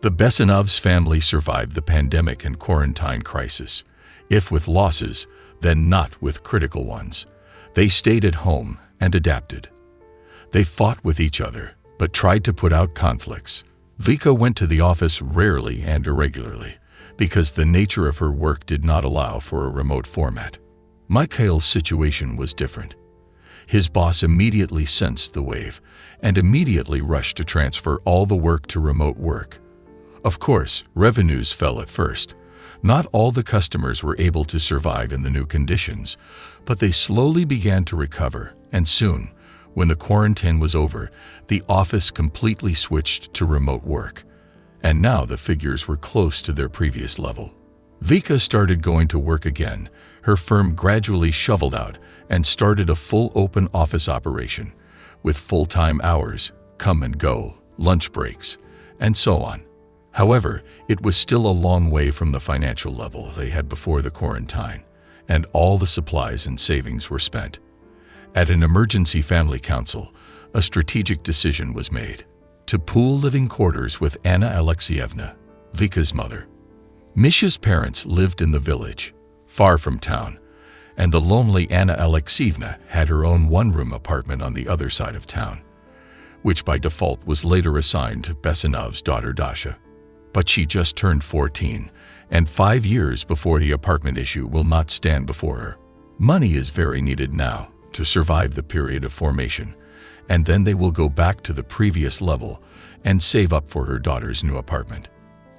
The Bessonovs family survived the pandemic and quarantine crisis, if with losses, then not with critical ones. They stayed at home and adapted. They fought with each other, but tried to put out conflicts. Vika went to the office rarely and irregularly, because the nature of her work did not allow for a remote format. Mikhail's situation was different. His boss immediately sensed the wave and immediately rushed to transfer all the work to remote work. Of course, revenues fell at first. Not all the customers were able to survive in the new conditions, but they slowly began to recover, and soon, when the quarantine was over, the office completely switched to remote work, and now the figures were close to their previous level. Vika started going to work again. Her firm gradually shoveled out and started a full open office operation, with full-time hours, come and go, lunch breaks, and so on. However, it was still a long way from the financial level they had before the quarantine, and all the supplies and savings were spent. At an emergency family council, a strategic decision was made to pool living quarters with Anna Alexeyevna, Vika's mother. Misha's parents lived in the village, far from town, and the lonely Anna Alexeyevna had her own one-room apartment on the other side of town, which by default was later assigned to Bessonovs' daughter Dasha. But she just turned 14, and 5 years before the apartment issue will not stand before her. Money is very needed now to survive the period of formation, and then they will go back to the previous level and save up for her daughter's new apartment.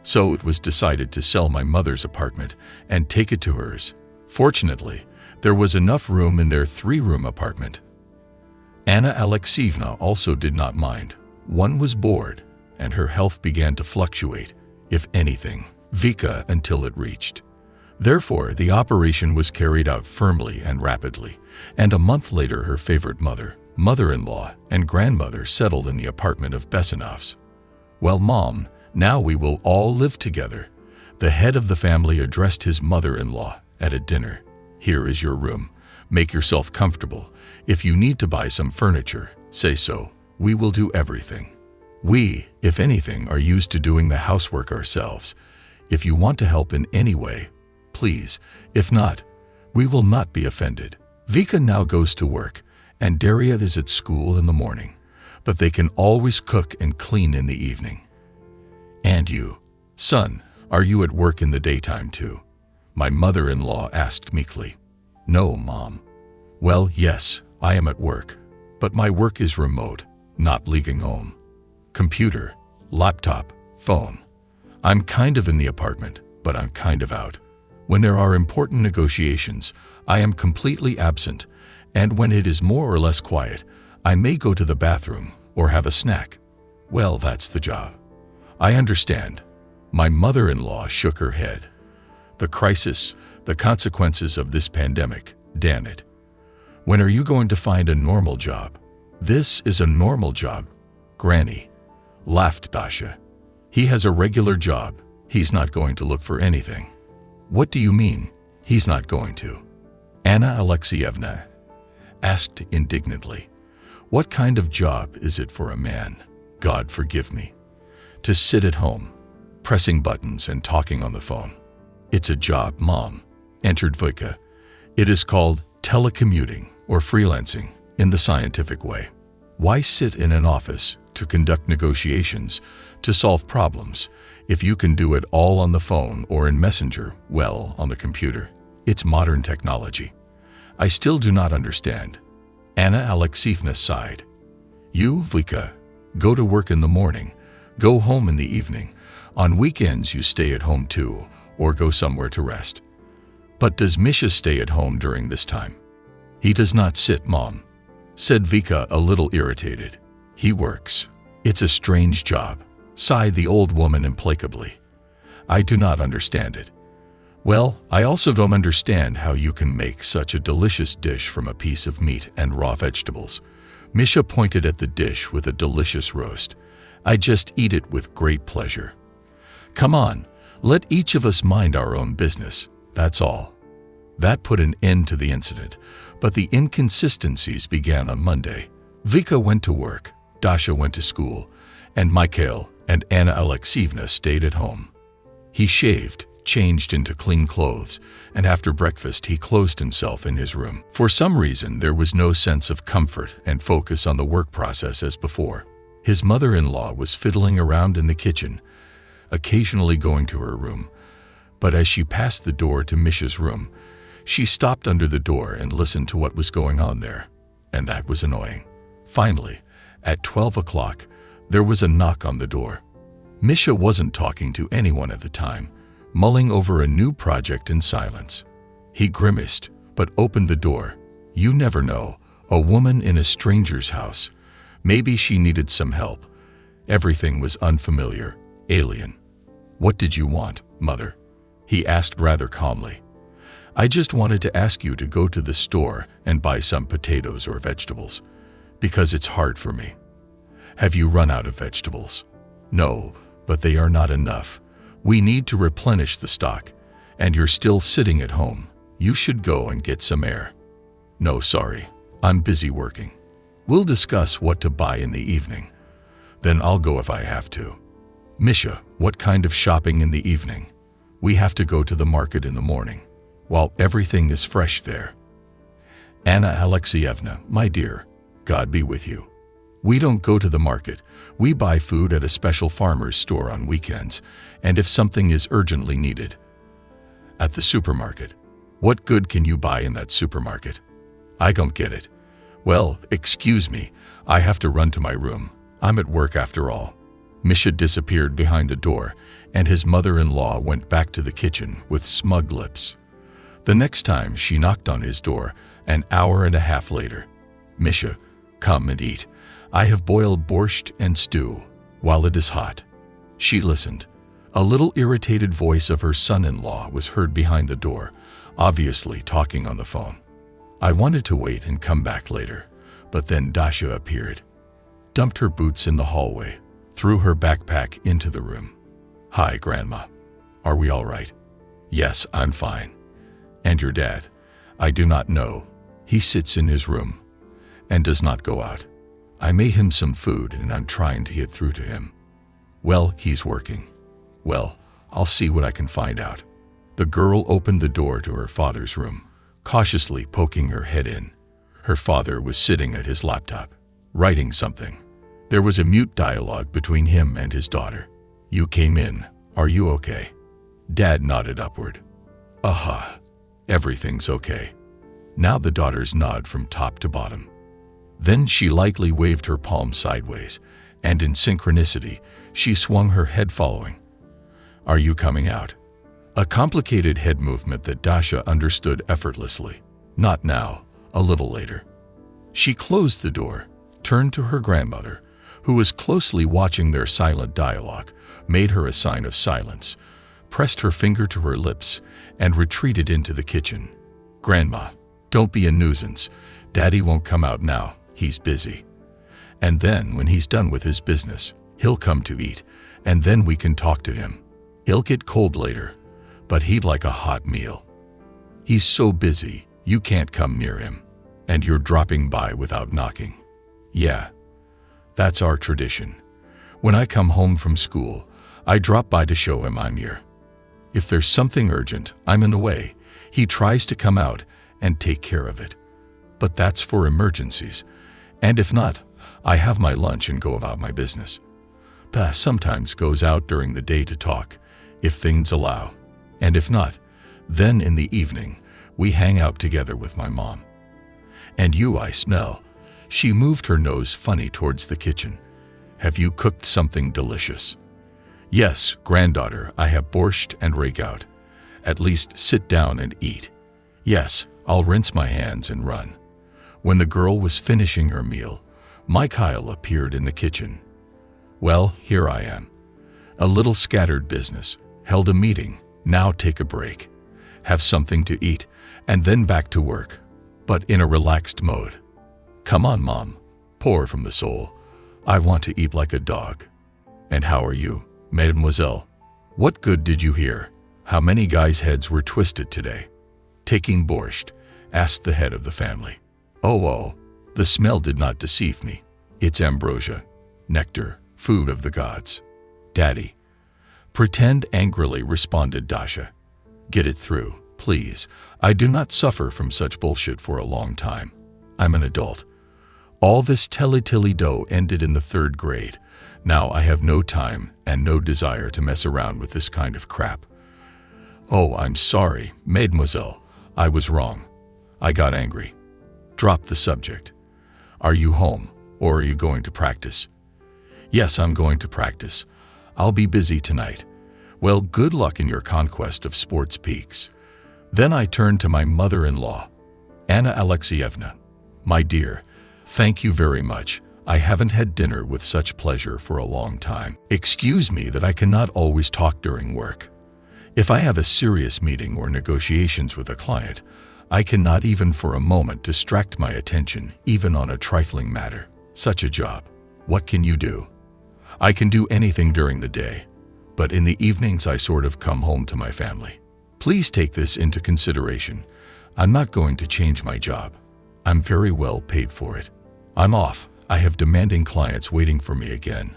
So it was decided to sell my mother's apartment and take it to hers. Fortunately, there was enough room in their 3-room apartment. Anna Alexeyevna also did not mind. One was bored, and her health began to fluctuate, if anything, Vika until it reached. Therefore, the operation was carried out firmly and rapidly, and a month later her favorite mother, mother-in-law, and grandmother settled in the apartment of Bessonovs. "Well, Mom, now we will all live together." The head of the family addressed his mother-in-law at a dinner. "Here is your room. Make yourself comfortable. If you need to buy some furniture, say so. We will do everything. We, if anything, are used to doing the housework ourselves. If you want to help in any way, please. If not, we will not be offended." Vika now goes to work, and Daria is at school in the morning, but they can always cook and clean in the evening. "And you, son, are you at work in the daytime too?" my mother-in-law asked meekly. "No, Mom." "Well, yes, I am at work, but my work is remote, not leaving home. Computer, laptop, phone. I'm kind of in the apartment, but I'm kind of out. When there are important negotiations, I am completely absent, and when it is more or less quiet, I may go to the bathroom or have a snack." "Well, that's the job." "I understand." My mother-in-law shook her head. "The crisis, the consequences of this pandemic, damn it. When are you going to find a normal job?" "This is a normal job, Granny," laughed Dasha. "He has a regular job. He's not going to look for anything." "What do you mean, he's not going to?" Anna Alexeyevna asked indignantly. "What kind of job is it for a man, God forgive me, to sit at home, pressing buttons and talking on the phone?" "It's a job, Mom," answered Vika. "It is called telecommuting or freelancing in the scientific way. Why sit in an office to conduct negotiations, to solve problems, if you can do it all on the phone or in Messenger, well, on the computer? It's modern technology. I still do not understand." Anna Alexeyevna sighed. "You, Vika, go to work in the morning, go home in the evening. On weekends you stay at home too, or go somewhere to rest." "But does Misha stay at home during this time?" "He does not sit, Mom," said Vika, a little irritated. "He works. It's a strange job," sighed the old woman implacably. "I do not understand it." "Well, I also don't understand how you can make such a delicious dish from a piece of meat and raw vegetables." Misha pointed at the dish with a delicious roast. "I just eat it with great pleasure." "Come on, let each of us mind our own business, that's all." That put an end to the incident, but the inconsistencies began on Monday. Vika went to work, Dasha went to school, and Mikhail, and Anna Alexeyevna stayed at home. He shaved, changed into clean clothes, and after breakfast he closed himself in his room. For some reason, there was no sense of comfort and focus on the work process as before. His mother-in-law was fiddling around in the kitchen, occasionally going to her room, but as she passed the door to Misha's room, she stopped under the door and listened to what was going on there, and that was annoying. Finally, at 12 o'clock, there was a knock on the door. Misha wasn't talking to anyone at the time, mulling over a new project in silence. He grimaced, but opened the door. You never know, a woman in a stranger's house. Maybe she needed some help. Everything was unfamiliar, alien. What did you want, Mother? He asked rather calmly. I just wanted to ask you to go to the store and buy some potatoes or vegetables, because it's hard for me. Have you run out of vegetables? No, but they are not enough. We need to replenish the stock, and you're still sitting at home. You should go and get some air. No, sorry, I'm busy working. We'll discuss what to buy in the evening. Then I'll go if I have to. Misha, what kind of shopping in the evening? We have to go to the market in the morning, while everything is fresh there. Anna Alexeyevna, my dear, God be with you. We don't go to the market. We buy food at a special farmer's store on weekends, and if something is urgently needed. At the supermarket. What good can you buy in that supermarket? I don't get it. Well, excuse me, I have to run to my room. I'm at work after all. Misha disappeared behind the door, and his mother-in-law went back to the kitchen with smug lips. The next time she knocked on his door, an hour and a half later. Misha, come and eat. I have boiled borscht and stew, while it is hot. She listened. A little irritated voice of her son-in-law was heard behind the door, obviously talking on the phone. I wanted to wait and come back later, but then Dasha appeared, dumped her boots in the hallway, threw her backpack into the room. Hi, Grandma. Are we all right? Yes, I'm fine. And your dad? I do not know. He sits in his room and does not go out. I made him some food and I'm trying to get through to him. Well, he's working. Well, I'll see what I can find out. The girl opened the door to her father's room, cautiously poking her head in. Her father was sitting at his laptop, writing something. There was a mute dialogue between him and his daughter. You came in. Are you okay? Dad nodded upward. Aha, everything's okay. Now the daughters nod from top to bottom. Then she lightly waved her palm sideways, and in synchronicity, she swung her head following. Are you coming out? A complicated head movement that Dasha understood effortlessly. Not now, a little later. She closed the door, turned to her grandmother, who was closely watching their silent dialogue, made her a sign of silence, pressed her finger to her lips, and retreated into the kitchen. Grandma, don't be a nuisance. Daddy won't come out now. He's busy. And then, when he's done with his business, he'll come to eat, and then we can talk to him. He'll get cold later, but he'd like a hot meal. He's so busy, you can't come near him, and you're dropping by without knocking. Yeah, that's our tradition. When I come home from school, I drop by to show him I'm here. If there's something urgent, I'm in the way. He tries to come out and take care of it. But that's for emergencies. And if not, I have my lunch and go about my business. Pa sometimes goes out during the day to talk, if things allow. And if not, then in the evening, we hang out together with my mom. And you, I smell. She moved her nose funny towards the kitchen. Have you cooked something delicious? Yes, granddaughter, I have borscht and ragout. At least sit down and eat. Yes, I'll rinse my hands and run. When the girl was finishing her meal, Mikhail appeared in the kitchen. Well, here I am. A little scattered business. Held a meeting. Now take a break. Have something to eat, and then back to work. But in a relaxed mode. Come on, Mom. Pour from the soul. I want to eat like a dog. And how are you, Mademoiselle? What good did you hear? How many guys' heads were twisted today? Taking borscht, asked the head of the family. Oh, the smell did not deceive me. It's ambrosia, nectar, food of the gods. Daddy. Pretend angrily, responded Dasha. Get it through, please. I do not suffer from such bullshit for a long time. I'm an adult. All this telly-tilly-do ended in the 3rd grade. Now I have no time and no desire to mess around with this kind of crap. Oh, I'm sorry, mademoiselle. I was wrong. I got angry. Drop the subject. Are you home, or are you going to practice? Yes, I'm going to practice. I'll be busy tonight. Well, good luck in your conquest of sports peaks. Then I turned to my mother-in-law, Anna Alexeyevna. My dear, thank you very much. I haven't had dinner with such pleasure for a long time. Excuse me that I cannot always talk during work. If I have a serious meeting or negotiations with a client, I cannot even for a moment distract my attention, even on a trifling matter. Such a job. What can you do? I can do anything during the day, but in the evenings I sort of come home to my family. Please take this into consideration. I'm not going to change my job. I'm very well paid for it. I'm off. I have demanding clients waiting for me again,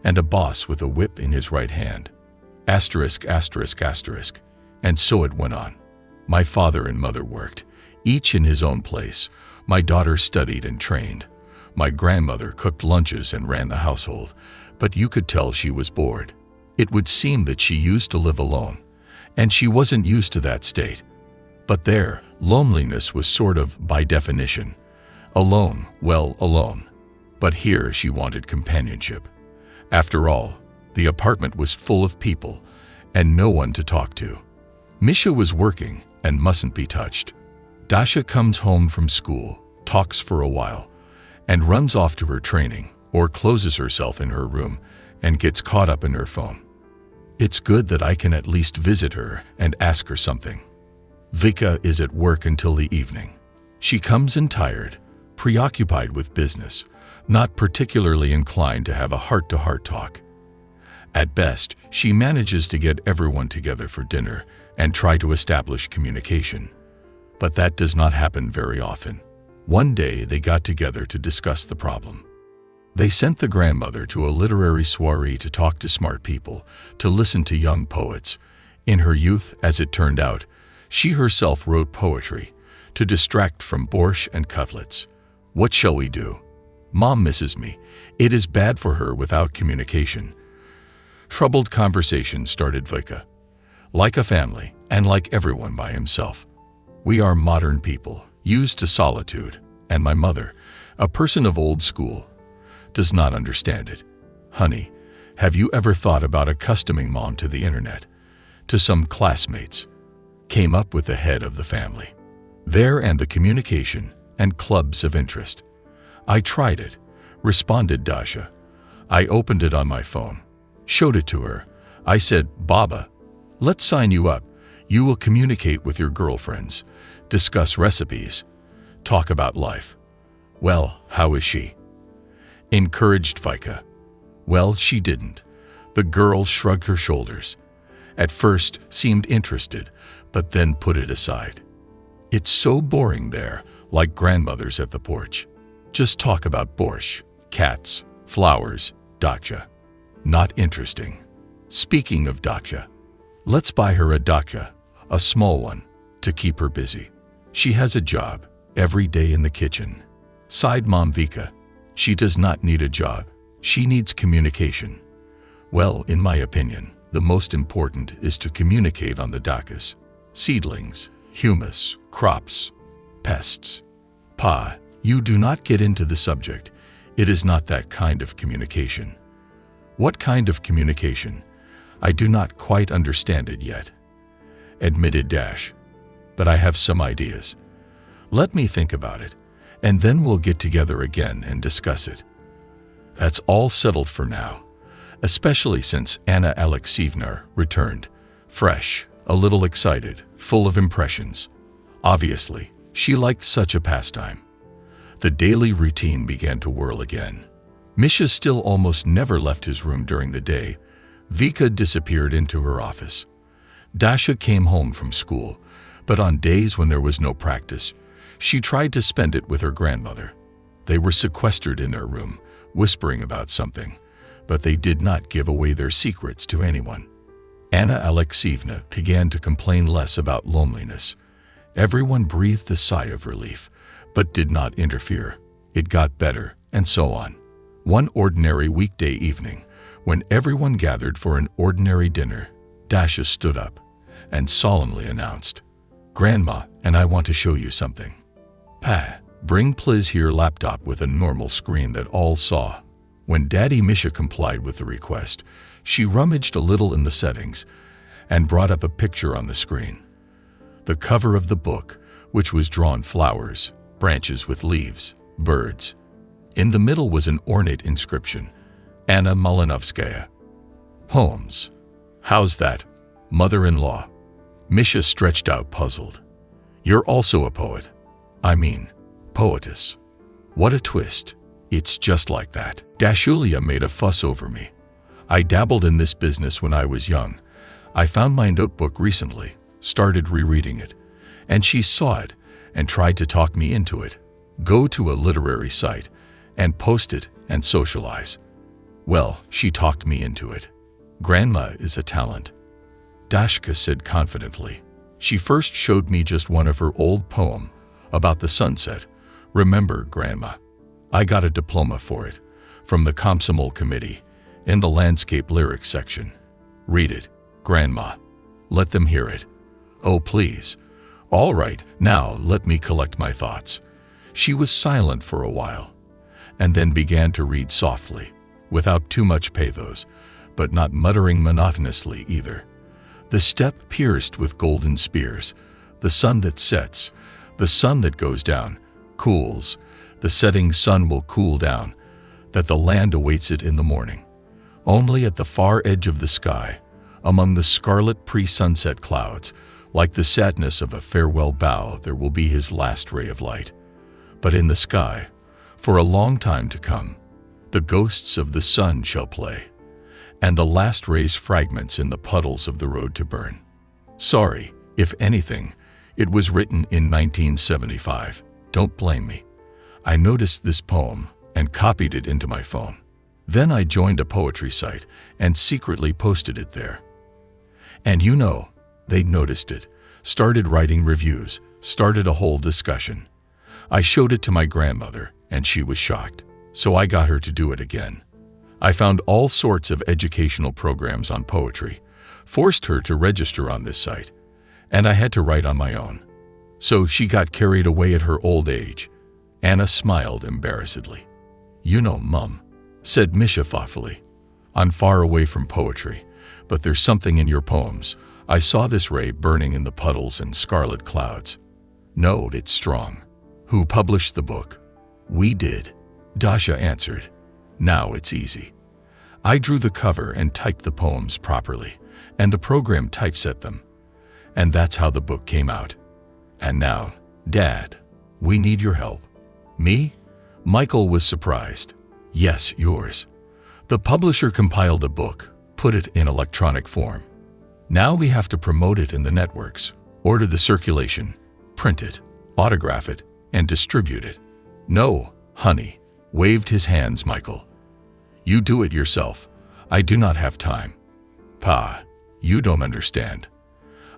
and a boss with a whip in his right hand. Asterisk, asterisk, asterisk. And so it went on. My father and mother worked, each in his own place. My daughter studied and trained. My grandmother cooked lunches and ran the household, but you could tell she was bored. It would seem that she used to live alone, and she wasn't used to that state. But there, loneliness was sort of by definition. Alone, well, alone. But here she wanted companionship. After all, the apartment was full of people, and no one to talk to. Misha was working and mustn't be touched. Dasha comes home from school, talks for a while, and runs off to her training, or closes herself in her room and gets caught up in her phone. It's good that I can at least visit her and ask her something. Vika is at work until the evening. She comes in tired, preoccupied with business, not particularly inclined to have a heart-to-heart talk. At best, she manages to get everyone together for dinner and try to establish communication. But that does not happen very often. One day they got together to discuss the problem. They sent the grandmother to a literary soiree to talk to smart people, to listen to young poets. In her youth, as it turned out, she herself wrote poetry to distract from borscht and cutlets. What shall we do? Mom misses me. It is bad for her without communication. Troubled conversation started Vika. Like a family, and like everyone by himself. We are modern people, used to solitude, and my mother, a person of old school, does not understand it. Honey, have you ever thought about accustoming Mom to the internet, to some classmates? Came up with the head of the family. There and the communication and clubs of interest. I tried it, responded Dasha. I opened it on my phone, showed it to her. I said, Baba, let's sign you up. You will communicate with your girlfriends, discuss recipes, talk about life. Well, how is she? Encouraged Vika. Well, she didn't. The girl shrugged her shoulders. At first seemed interested, but then put it aside. It's so boring there, like grandmothers at the porch. Just talk about borscht, cats, flowers, dacha. Not interesting. Speaking of dacha, let's buy her a dacha, a small one, to keep her busy. She has a job, every day in the kitchen. Sighed Mom Vika. She does not need a job. She needs communication. Well, in my opinion, the most important is to communicate on the dachas. Seedlings, humus, crops, pests. Pa, you do not get into the subject. It is not that kind of communication. What kind of communication? I do not quite understand it yet, admitted Dash. But I have some ideas. Let me think about it, and then we'll get together again and discuss it. That's all settled for now, especially since Anna Alexeyevna returned, fresh, a little excited, full of impressions. Obviously, she liked such a pastime. The daily routine began to whirl again. Misha still almost never left his room during the day. Vika disappeared into her office. Dasha came home from school, but on days when there was no practice, she tried to spend it with her grandmother. They were sequestered in their room, whispering about something, but they did not give away their secrets to anyone. Anna Alexeyevna began to complain less about loneliness. Everyone breathed a sigh of relief, but did not interfere. It got better, and so on. One ordinary weekday evening, when everyone gathered for an ordinary dinner, Dasha stood up and solemnly announced, "Grandma, and I want to show you something." "Pa, bring please here laptop with a normal screen that all saw." When Daddy Misha complied with the request, she rummaged a little in the settings and brought up a picture on the screen. The cover of the book, which was drawn flowers, branches with leaves, birds. In the middle was an ornate inscription, Anna Malinovskaya. Poems. How's that, mother-in-law? Misha stretched out puzzled. You're also a poet. I mean, poetess. What a twist. It's just like that. Dashulia made a fuss over me. I dabbled in this business when I was young. I found my notebook recently, started rereading it, and she saw it and tried to talk me into it. Go to a literary site and post it and socialize. Well, she talked me into it. Grandma is a talent, Dashka said confidently. She first showed me just one of her old poem about the sunset. Remember, Grandma? I got a diploma for it from the Komsomol committee in the landscape lyrics section. Read it, Grandma. Let them hear it. Oh, please. All right, now let me collect my thoughts. She was silent for a while, and then began to read softly, without too much pathos, but not muttering monotonously either. The steppe pierced with golden spears, the sun that sets, the sun that goes down, cools, the setting sun will cool down, that the land awaits it in the morning. Only at the far edge of the sky, among the scarlet pre-sunset clouds, like the sadness of a farewell bow, there will be his last ray of light. But in the sky, for a long time to come, the ghosts of the sun shall play, and the last ray's fragments in the puddles of the road to burn. Sorry, if anything, it was written in 1975. Don't blame me. I noticed this poem and copied it into my phone. Then I joined a poetry site and secretly posted it there. And you know, they noticed it, started writing reviews, started a whole discussion. I showed it to my grandmother, and she was shocked. So I got her to do it again. I found all sorts of educational programs on poetry, forced her to register on this site, and I had to write on my own. So she got carried away at her old age. Anna smiled embarrassedly. You know, Mum, said Misha thoughtfully, I'm far away from poetry, but there's something in your poems. I saw this ray burning in the puddles and scarlet clouds. No, it's strong. Who published the book? We did, Dasha answered. Now it's easy. I drew the cover and typed the poems properly, and the program typeset them. And that's how the book came out. And now, Dad, we need your help. Me? Michael was surprised. Yes, yours. The publisher compiled a book, put it in electronic form. Now we have to promote it in the networks, order the circulation, print it, autograph it, and distribute it. No, honey, waved his hands Michael. You do it yourself. I do not have time. Pa, you don't understand.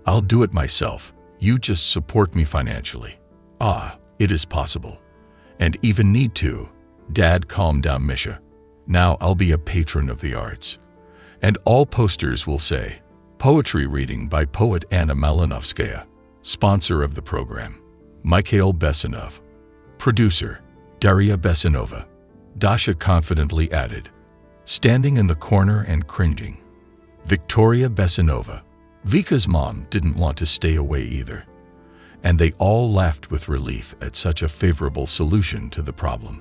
I'll do it myself. You just support me financially. Ah, it is possible. And even need to. Dad calmed down Misha. Now I'll be a patron of the arts. And all posters will say, Poetry reading by poet Anna Malinovskaya. Sponsor of the program, Mikhail Bessonov. Producer, Daria Bessonova. Dasha confidently added, standing in the corner and cringing. Victoria Bessonova. Vika's mom didn't want to stay away either. And they all laughed with relief at such a favorable solution to the problem.